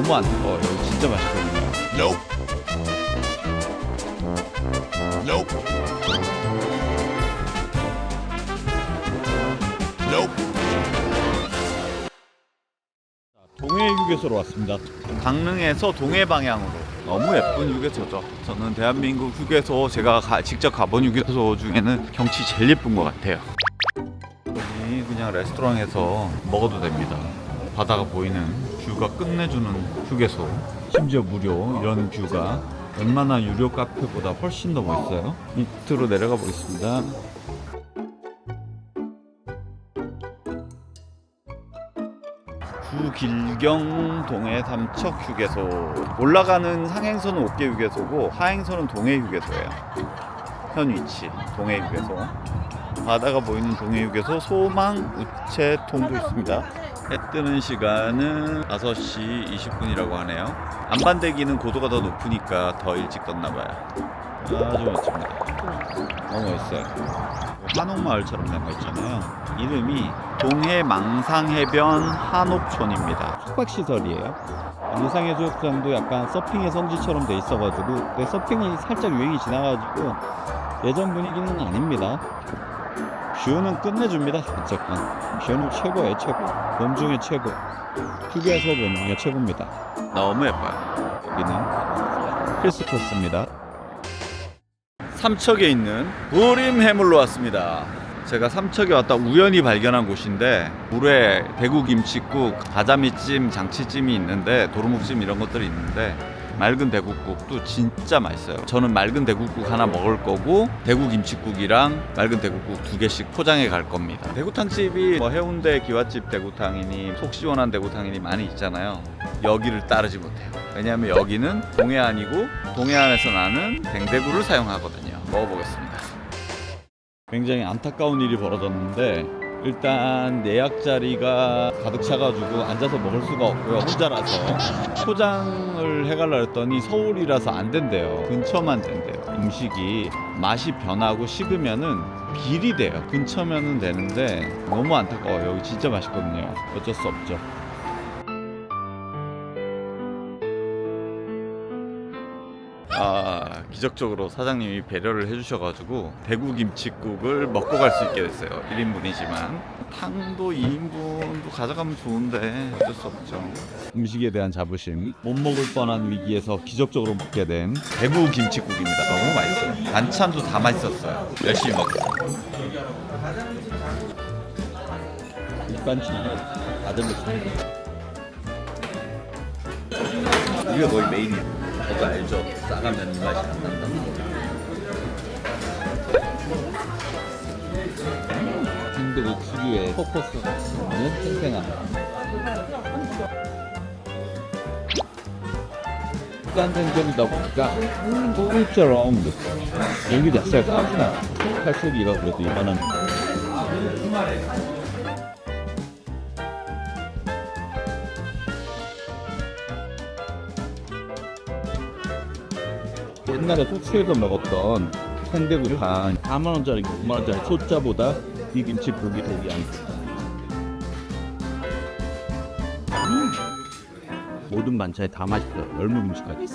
너무 안 뜨거워. 여기 진짜 맛있거든요. Nope. Nope. Nope. 동해 휴게소로 왔습니다. 강릉에서 동해 방향으로 너무 예쁜 휴게소죠. 저는 대한민국 휴게소 제가 직접 가본 휴게소 중에는 경치 제일 예쁜 것 같아요. 여기 그냥 레스토랑에서 먹어도 됩니다. 바다가 보이는 뷰가 끝내주는 휴게소. 심지어 무료. 이런 뷰가 웬만한 유료 카페보다 훨씬 더 멋있어요. 밑으로 내려가 보겠습니다. 구길경 동해 삼척 휴게소. 올라가는 상행선은 옥계 휴게소고 하행선은 동해 휴게소예요. 현 위치 동해 휴게소. 바다가 보이는 동해 휴게소 소망 우체통도 있습니다. 해 뜨는 시간은 5시 20분이라고 하네요. 안반대기는 고도가 더 높으니까 더 일찍 떴나 봐요. 아주 멋집니다. 너무 멋있어요. 한옥마을처럼 된 거 있잖아요. 이름이 동해망상해변 한옥촌입니다. 숙박시설이에요. 일상해수욕장도 약간 서핑의 성지처럼 돼 있어가지고 서핑이 살짝 유행이 지나가지고 예전 분위기는 아닙니다. 뷰는 끝내줍니다. 어쨌건 뷰는 최고예요. 최고. 봄 중에 최고. 휴게소 봄 중에 최고입니다. 너무 예뻐요. 여기는 필수코스입니다. 삼척에 있는 부림 해물로 왔습니다. 제가 삼척에 왔다 우연히 발견한 곳인데 물에 대구 김칫국, 가자미찜, 장치찜이 있는데 도루묵찜 이런 것들이 있는데 맑은 대구국도 진짜 맛있어요. 저는 맑은 대구국 하나 먹을 거고 대구 김칫국이랑 맑은 대구국 2개씩 포장해 갈 겁니다. 대구탕집이 뭐 해운대 기와집 대구탕이니 속 시원한 대구탕이니 많이 있잖아요. 여기를 따르지 못해요. 왜냐하면 여기는 동해안이고 동해안에서 나는 댕대구를 사용하거든요. 먹어보겠습니다. 굉장히 안타까운 일이 벌어졌는데 일단 예약 자리가 가득 차가지고 앉아서 먹을 수가 없고요. 혼자라서 포장을 해가려고 했더니 서울이라서 안 된대요. 근처만 된대요. 음식이 맛이 변하고 식으면은 비리대요. 근처면은 되는데 너무 안타까워요. 여기 진짜 맛있거든요. 어쩔 수 없죠. 기적적으로 사장님이 배려를 해주셔가지고 대구 김칫국을 먹고 갈 수 있게 됐어요. 1인분이지만 탕도 2인분도 가져가면 좋은데 어쩔 수 없죠. 음식에 대한 자부심, 못 먹을 뻔한 위기에서 기적적으로 먹게 된 대구 김칫국입니다. 너무 맛있어요. 반찬도 다 맛있었어요. 열심히 먹겠습니다. 밑반찬 다들 먹습니다. 이게 거의 메인이에요. 저도 알죠. 싸가면 이 맛이 안 난다. 탱대구 특유의 포커스가 있는 탱탱함. 깐 생선이다 보니까 고기처럼 여기 자체가 까지나 칼수기가 그래도 이만한. 옛날에 속초에서 먹었던 탱대구탕 4만원짜리, 9만원짜리 소자보다 이 김치국이 되게 안 좋다. 모든 반찬이 다 맛있어요. 열무김치까지.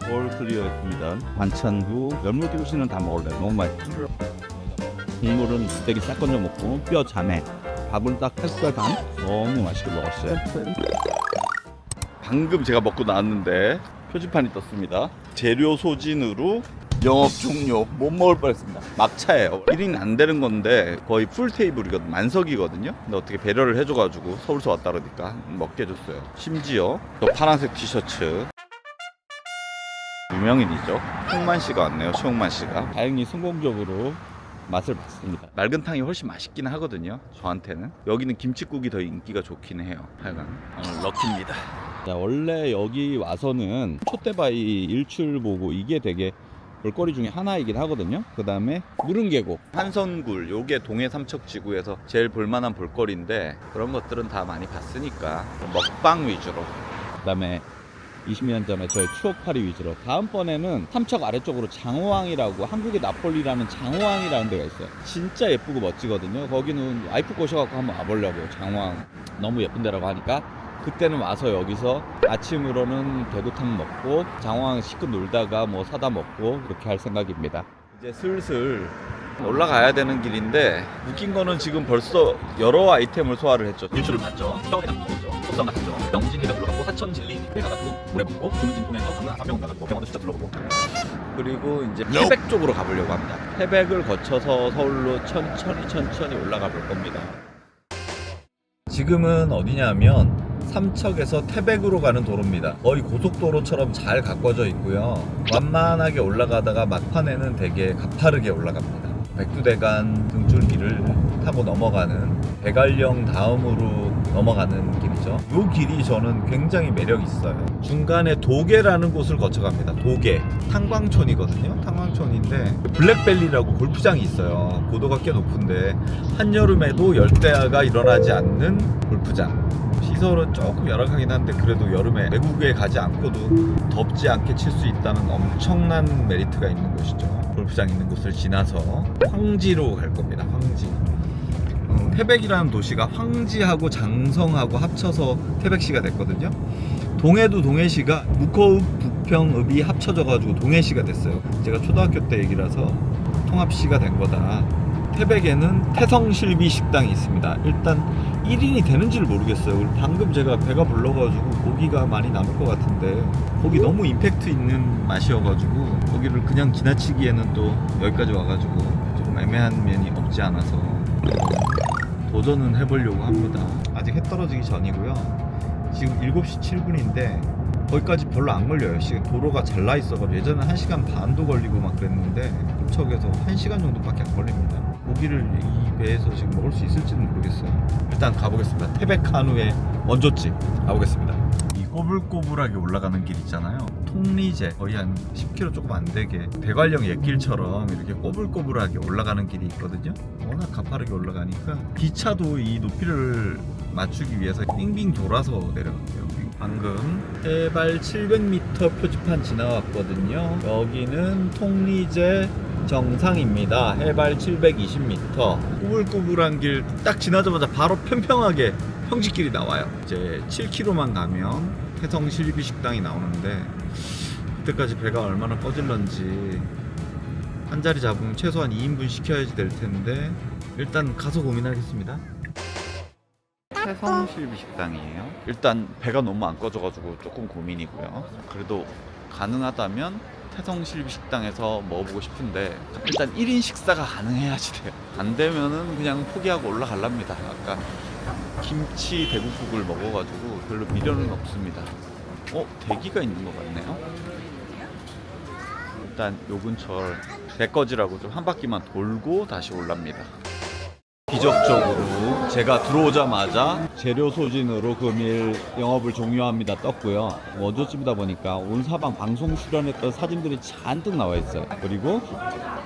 볼 클리어했습니다. 반찬도 열무김치는 다 먹을래. 너무 맛있어요. 국물은 되게 싹 건져 먹고 뼈 자매, 밥은 딱 햇살 반. 너무 맛있게 먹었어요. 방금 제가 먹고 나왔는데 표지판이 떴습니다. 재료 소진으로 영업 종료. 못 먹을 뻔했습니다. 막차예요. 1인 안 되는 건데 거의 풀 테이블이거든. 만석이거든요. 근데 어떻게 배려를 해줘가지고 서울서 왔다 그러니까 먹게 해줬어요. 심지어 또 파란색 티셔츠 유명인이죠. 최홍만 씨가 왔네요. 최홍만 씨가. 다행히 성공적으로 맛을 봤습니다. 맑은 탕이 훨씬 맛있긴 하거든요. 저한테는. 여기는 김칫국이 더 인기가 좋긴 해요. 하여간 오늘 럭키입니다. 자, 원래 여기 와서는 촛대바위 일출 보고 이게 되게 볼거리 중에 하나이긴 하거든요. 그 다음에 무릉계곡, 한선굴, 요게 동해 삼척지구에서 제일 볼만한 볼거리인데 그런 것들은 다 많이 봤으니까 먹방 위주로. 그 다음에 20년 전에 저의 추억팔이 위주로. 다음번에는 삼척 아래쪽으로 장호항이라고, 한국의 나폴리라는 장호항이라는 데가 있어요. 진짜 예쁘고 멋지거든요. 거기는 와이프 꼬셔갖고 한번 와보려고. 장호항 너무 예쁜 데라고 하니까 그때는 와서 여기서 아침으로는 대구탕 먹고 장호항 식구 놀다가 뭐 사다 먹고 그렇게 할 생각입니다. 이제 슬슬 올라가야 되는 길인데 웃긴 거는 지금 벌써 여러 아이템을 소화를 했죠. 일출을 봤죠. 뼈에다 먹었죠. 속성 갔죠. 영진이가 불러갔고 사천 진리에 가갔고 물에 붓고 주문진 통해서 강릉 아산병원 가갔고 병원도 진짜 둘러보고 그리고 이제 태백 쪽으로 가보려고 합니다. 태백을 거쳐서 서울로 천천히 올라가 볼 겁니다. 지금은 어디냐면 삼척에서 태백으로 가는 도로입니다. 거의 고속도로처럼 잘 가꿔져 있고요. 완만하게 올라가다가 막판에는 되게 가파르게 올라갑니다. 백두대간 등줄기를 타고 넘어가는 백알령 다음으로 넘어가는 길이죠. 이 길이 저는 굉장히 매력 있어요. 중간에 도계라는 곳을 거쳐갑니다. 도계 탄광촌이거든요. 탄광촌인데 블랙밸리라고 골프장이 있어요. 고도가 꽤 높은데 한여름에도 열대야가 일어나지 않는 골프장. 시설은 조금 열악하긴 한데 그래도 여름에 외국에 가지 않고도 덥지 않게 칠 수 있다는 엄청난 메리트가 있는 곳이죠. 골프장 있는 곳을 지나서 황지로 갈 겁니다. 황지. 태백이라는 도시가 황지하고 장성하고 합쳐서 태백시가 됐거든요. 동해도 동해시가 묵호읍, 부평읍이 합쳐져가지고 동해시가 됐어요. 제가 초등학교 때 얘기라서 통합시가 된 거다. 태백에는 태성실비 식당이 있습니다. 일단 1인이 되는지를 모르겠어요. 방금 제가 배가 불러가지고 고기가 많이 남을 것 같은데 고기 너무 임팩트 있는 맛이어가지고 고기를 그냥 지나치기에는 또 여기까지 와가지고 조금 애매한 면이 없지 않아서 도전은 해보려고 합니다. 아직 해 떨어지기 전이고요. 지금 7시 7분인데 거기까지 별로 안 걸려요. 지금 도로가 잘 나 있어가지고 예전에 1시간 반도 걸리고 막 그랬는데 삼척에서 1시간 정도밖에 안 걸립니다. 고기를 이 배에서 지금 먹을 수 있을지는 모르겠어요. 일단 가보겠습니다. 태백 한우의 원조집 가보겠습니다. 이 꼬불꼬불하게 올라가는 길 있잖아요. 통리제 거의 한 10km 조금 안 되게 대관령 옛길처럼 이렇게 꼬불꼬불하게 올라가는 길이 있거든요. 워낙 가파르게 올라가니까 기차도 이 높이를 맞추기 위해서 빙빙 돌아서 내려갈게요. 방금 해발 700m 표지판 지나왔거든요. 여기는 통리제 정상입니다. 해발 720m. 꾸불꾸불한 길 딱 지나자마자 바로 평평하게 평지길이 나와요. 이제 7km만 가면 태성실비 식당이 나오는데 그때까지 배가 얼마나 꺼질런지 한 자리 잡으면 최소한 2인분 시켜야지 될 텐데 일단 가서 고민하겠습니다. 태성실비 식당이에요. 일단 배가 너무 안 꺼져가지고 조금 고민이고요. 그래도 가능하다면 태성실비 식당에서 먹어보고 싶은데 일단 1인 식사가 가능해야지 돼요. 안 되면은 그냥 포기하고 올라갈랍니다. 아까 김치 대국국을 먹어가지고 별로 미련은 없습니다. 대기가 있는 것 같네요. 일단 요 근처를 대꺼지라고 좀 한 바퀴만 돌고 다시 올랍니다. 기적적으로 제가 들어오자마자 재료 소진으로 금일 영업을 종료합니다 떴고요. 원조집이다 보니까 온 사방 방송 출연했던 사진들이 잔뜩 나와 있어요. 그리고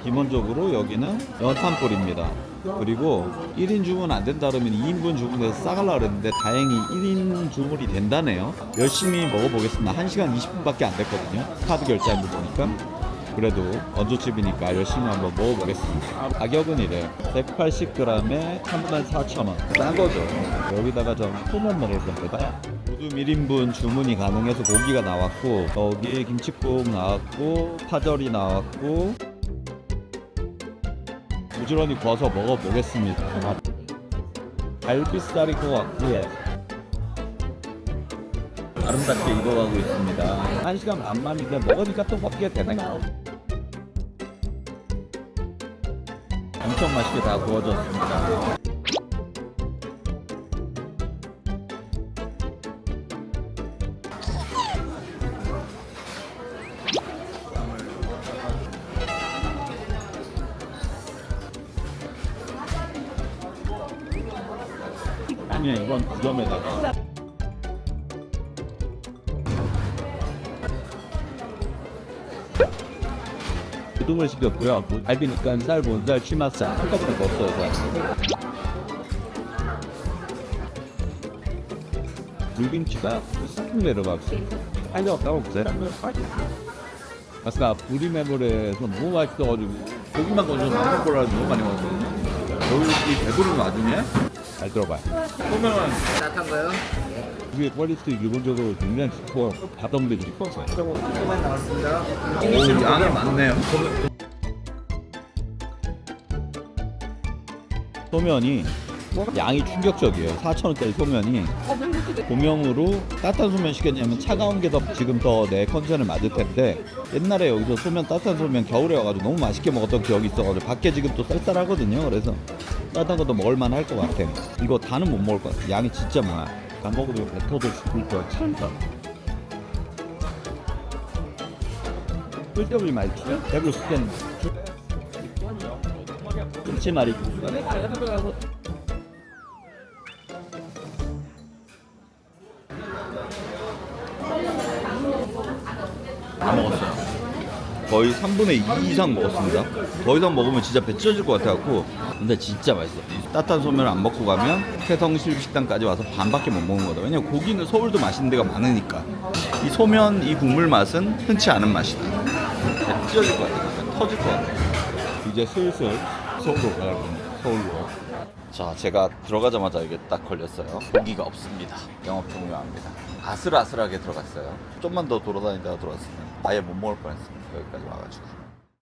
기본적으로 여기는 연탄불입니다. 그리고 1인 주문 안 된다 그러면 2인분 주문해서 싸가려고 그랬는데 다행히 1인 주문이 된다네요. 열심히 먹어보겠습니다. 1시간 20분밖에 안 됐거든요. 카드 결제한 거 보니까. 그래도 원조집이니까 열심히 한번 먹어보겠습니다. 가격은 이래요. 180g에 34,000원. 싼 거죠. 여기다가 좀 소면 먹을 겁니다. 모두 1인분 주문이 가능해서 고기가 나왔고 여기에 김치국 나왔고 파절이 나왔고 부지런히 구워서 먹어보겠습니다. 갈비살일 것 같고요. 아름답게 익어가고 있습니다. 1시간 반 만인데 먹으니까 또 먹게 되네요. 엄청 맛있게 다 구워졌습니다. 아니야, 이건 9점에다가 우동을 시켰고요. 갈비니까 쌀, 본살, 치맛살 한 가지밖에 없어요. 물김치가 싹 내려가고 살려갔다고 보세요. 아까 부리매물에서 너무 맛있어가지고 고기만 건져 먹는 거라 너무 많이 먹었거든요. 여기 배부른 와중에 잘 들어봐요. 소면은 따뜻한 거요? 이게 퀄리티 기본적으로 굉장히 좋고 바덩도 좋고 조금만 나왔습니다. 오, 양이 많네요. 소면이 양이 충격적이에요. 4,000원짜리 소면이 고명으로 따뜻한 소면 시켰냐면 차가운 게 더 지금 더 내 컨디션에 맞을 텐데 옛날에 여기서 소면 따뜻한 소면 겨울에 와가지고 너무 맛있게 먹었던 기억이 있어가지고 밖에 지금 또 쌀쌀하거든요. 그래서 따뜻한 것도 먹을만 할 것 같아. 이거 다는 못 먹을 것 같아. 양이 진짜 많아. 다 먹어도 뱉어도 죽을 거야. 참다. 쓸데없이 많이 튀어? 배불러 죽겠네. 김치 말이 다 먹었어요. 거의 3분의 2 이상 먹었습니다. 더 이상 먹으면 진짜 배 찢어질 것 같아갖고. 근데 진짜 맛있어. 따뜻한 소면을 안 먹고 가면 해성실 식당까지 와서 반밖에 못 먹는 거다. 왜냐면 고기는 서울도 맛있는 데가 많으니까. 이 소면, 이 국물 맛은 흔치 않은 맛이다. 배 찢어질 것 같아. 배 터질 것 같아. 이제 슬슬 서울로 가야 됩니다. 서울로. 자, 제가 들어가자마자 이게 딱 걸렸어요. 고기가 없습니다. 영업 종료합니다. 아슬아슬하게 들어갔어요. 좀만 더 돌아다니다가 들어왔으면 아예 못 먹을 뻔했습니다. 여기까지 와가지고.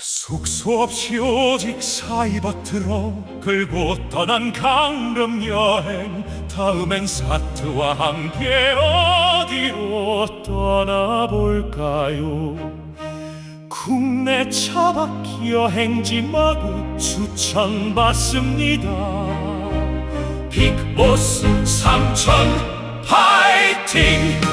숙소 없이 오직 사이버트로 끌고 떠난 강릉 여행. 다음엔 사트와 함께 어디로 떠나볼까요? 국내 차박 여행지 마구 추천받습니다. 빅보스 삼천 파이팅!